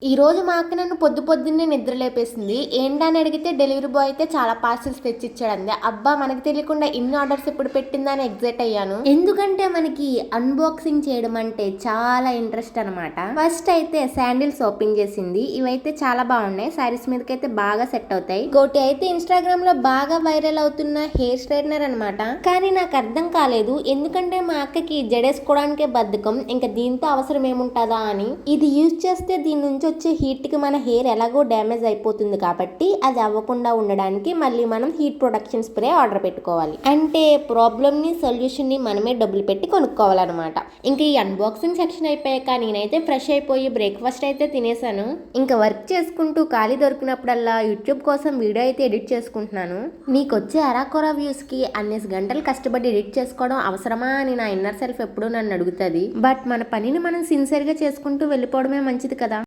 ఈ రోజు మా అక్క నన్ను పొద్దున్నే నిద్ర లేపేసింది. ఏంటని అడిగితే డెలివరీ బాయ్ అయితే చాలా పార్సిల్స్ తెచ్చిచ్చాడంది. అబ్బా, మనకి తెలియకుండా ఇన్ని ఆర్డర్స్ ఎప్పుడు పెట్టిందని ఎగ్జైట్ అయ్యాను. ఎందుకంటే మనకి అన్బాక్సింగ్ చేయడం అంటే చాలా ఇంట్రెస్ట్ అనమాట. ఫస్ట్ అయితే శాండిల్స్ ఓపెన్ చేసింది. ఇవైతే చాలా బాగున్నాయి. శారీస్ మీదకైతే బాగా సెట్ అవుతాయి. ఇంకోటి అయితే ఇన్స్టాగ్రామ్ లో బాగా వైరల్ అవుతున్న హెయిర్ స్ట్రైట్నర్ అనమాట. కానీ నాకు అర్థం కాలేదు, ఎందుకంటే మా అక్కకి జడేసుకోవడానికే బద్ధకం, ఇంకా దీంతో అవసరం ఏముంటుందా అని. ఇది యూజ్ చేస్తే దీని నుంచి వచ్చే హీట్ కి మన హెయిర్ ఎలాగో డ్యామేజ్ అయిపోతుంది కాబట్టి అది అవ్వకుండా ఉండడానికి మళ్ళీ మనం హీట్ ప్రొటెక్షన్ స్ప్రే ఆర్డర్ పెట్టుకోవాలి. అంటే ప్రాబ్లమ్ ని సొల్యూషన్ ని మనమే డబ్బులు పెట్టి కొనుక్కోవాలన్నమాట. ఇంకా ఈ అన్బాక్సింగ్ సెక్షన్ అయిపోయాక నేనైతే ఫ్రెష్ అయిపోయి బ్రేక్ఫాస్ట్ అయితే తినేసాను. ఇంకా వర్క్ చేసుకుంటూ ఖాళీ దొరికినప్పుడల్లా యూట్యూబ్ కోసం వీడియో అయితే ఎడిట్ చేసుకుంటున్నాను. మీకు వచ్చే అరాకొరా వ్యూస్ కి అన్నేసి గంటలు కష్టపడి ఎడిట్ చేసుకోవడం అవసరమా అని నా ఇన్నర్ సెల్ఫ్ ఎప్పుడూ నన్ను అడుగుతుంది. బట్ మన పనిని మనం సిన్సియర్ గా చేసుకుంటూ వెళ్ళిపోవడమే మంచిది కదా.